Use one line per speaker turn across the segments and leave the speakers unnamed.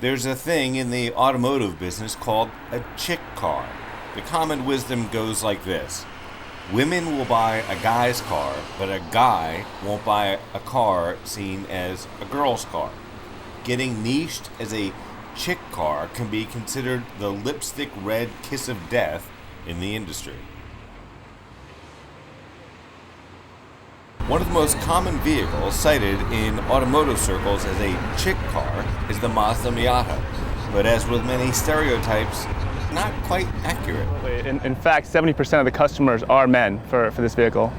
There's a thing in the automotive business called a chick car. The common wisdom goes like this. Women will buy a guy's car, but a guy won't buy a car seen as a girl's car. Getting niched as a chick car can be considered the lipstick red kiss of death in the industry. One of the most common vehicles cited in automotive circles as a chick car is the Mazda Miata, but as with many stereotypes, not quite accurate.
In fact, 70% of the customers are men for this vehicle.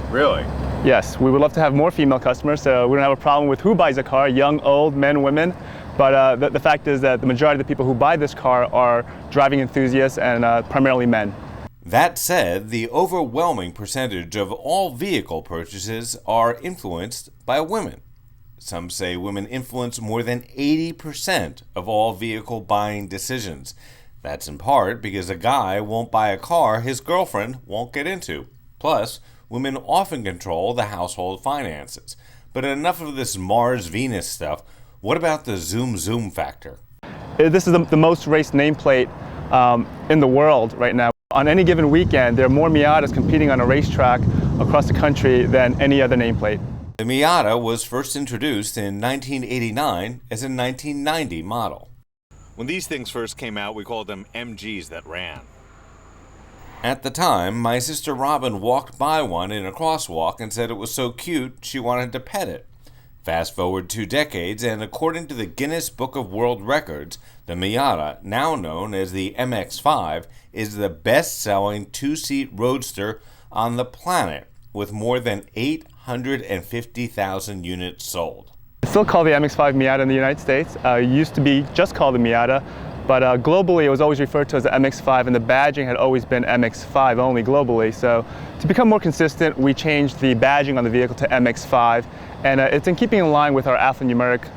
Really?
Yes, we would love to have more female customers, so we don't have a problem with who buys a car, young, old, men, women. But the fact is that the majority of the people who buy this car are driving enthusiasts and primarily men.
That said, the overwhelming percentage of all vehicle purchases are influenced by women. Some say women influence more than 80% of all vehicle buying decisions. That's in part because a guy won't buy a car his girlfriend won't get into. Plus, women often control the household finances. But enough of this Mars-Venus stuff. What about the zoom factor?
This is the most raced nameplate in the world right now. On any given weekend, there are more Miatas competing on a racetrack across the country than any other nameplate.
The Miata was first introduced in 1989 as a 1990 model.
When these things first came out, we called them MGs that ran.
At the time, my sister Robin walked by one in a crosswalk and said it was so cute she wanted to pet it. Fast forward 2 decades, and according to the Guinness Book of World Records, the Miata, now known as the MX-5, is the best-selling 2-seat roadster on the planet, with more than 850,000 units sold.
It's still called the MX-5 Miata in the United States. It used to be just called the Miata, but globally it was always referred to as the MX-5, and the badging had always been MX-5 only globally. So to become more consistent, we changed the badging on the vehicle to MX-5, and it's in keeping in line with our alphanumeric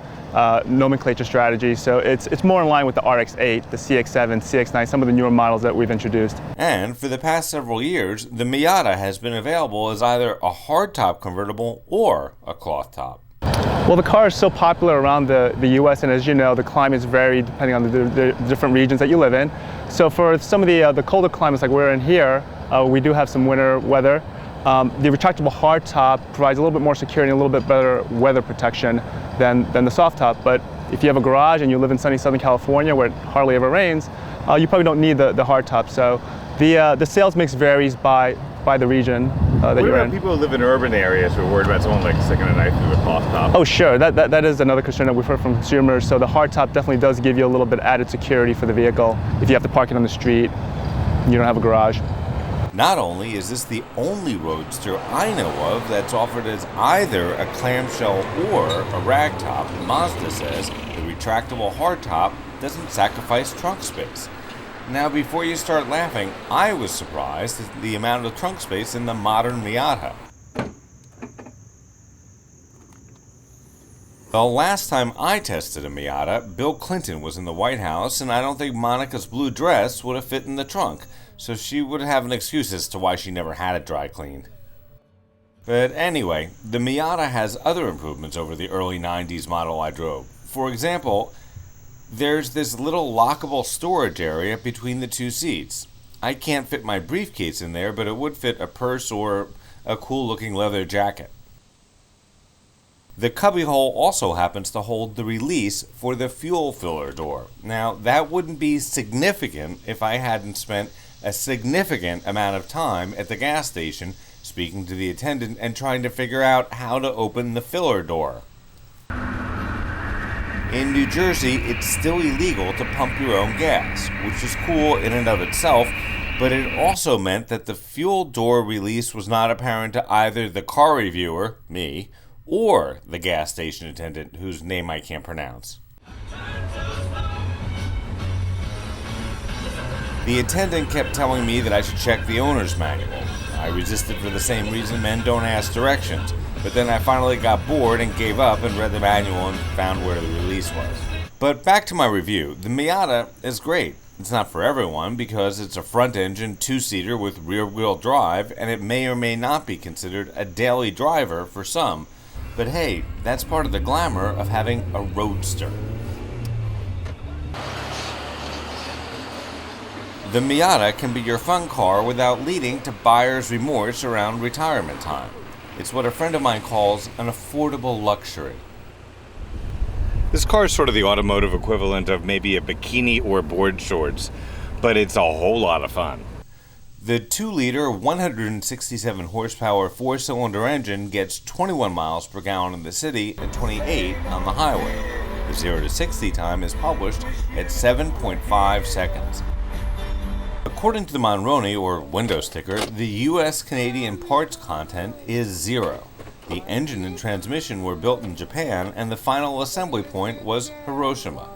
nomenclature strategy. So it's more in line with the RX-8, the CX-7, CX-9, some of the newer models that we've introduced.
And for the past several years, the Miata has been available as either a hardtop convertible or a cloth top.
Well, the car is so popular around the U.S., and as you know, the climates vary depending on the different regions that you live in. So for some of the colder climates like we're in here, we do have some winter weather. The retractable hardtop provides a little bit more security and a little bit better weather protection than the soft top. But if you have a garage and you live in sunny Southern California where it hardly ever rains, you probably don't need the hardtop. So the sales mix varies by the region that you're in.
What about people who live in urban areas who are worried about someone like sticking a knife through the cloth top?
Oh, sure. That is another concern that we've heard from consumers. So the hardtop definitely does give you a little bit added security for the vehicle if you have to park it on the street, you don't have a garage.
Not only is this the only roadster I know of that's offered as either a clamshell or a ragtop, Mazda says the retractable hardtop doesn't sacrifice trunk space. Now, before you start laughing, I was surprised at the amount of trunk space in the modern Miata. The last time I tested a Miata, Bill Clinton was in the White House, and I don't think Monica's blue dress would have fit in the trunk, so she would have an excuse as to why she never had it dry cleaned. But anyway, the Miata has other improvements over the early 90s model I drove. For example, there's this little lockable storage area between the 2 seats. I can't fit my briefcase in there, but it would fit a purse or a cool-looking leather jacket. The cubbyhole also happens to hold the release for the fuel filler door. Now, that wouldn't be significant if I hadn't spent a significant amount of time at the gas station speaking to the attendant and trying to figure out how to open the filler door. In New Jersey, it's still illegal to pump your own gas, which is cool in and of itself, but it also meant that the fuel door release was not apparent to either the car reviewer, me, or the gas station attendant, whose name I can't pronounce. The attendant kept telling me that I should check the owner's manual. I resisted for the same reason men don't ask directions, but then I finally got bored and gave up and read the manual and found where the release was. But back to my review, the Miata is great. It's not for everyone because it's a front-engine 2-seater with rear-wheel drive, and it may or may not be considered a daily driver for some. But hey, that's part of the glamour of having a roadster. The Miata can be your fun car without leading to buyer's remorse around retirement time. It's what a friend of mine calls an affordable luxury.
This car is sort of the automotive equivalent of maybe a bikini or board shorts, but it's a whole lot of fun.
The 2-liter, 167 horsepower 4-cylinder engine gets 21 miles per gallon in the city and 28 on the highway. The 0 to 60 time is published at 7.5 seconds. According to the Monroney, or window sticker, the U.S.-Canadian parts content is 0. The engine and transmission were built in Japan, and the final assembly point was Hiroshima.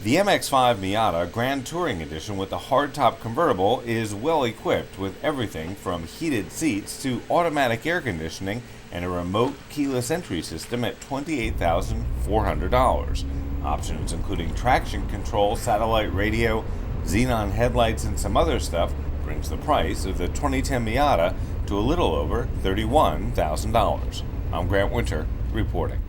The MX-5 Miata Grand Touring Edition with the hardtop convertible is well equipped with everything from heated seats to automatic air conditioning and a remote keyless entry system at $28,400. Options including traction control, satellite radio, xenon headlights, and some other stuff brings the price of the 2010 Miata to a little over $31,000. I'm Grant Winter, reporting.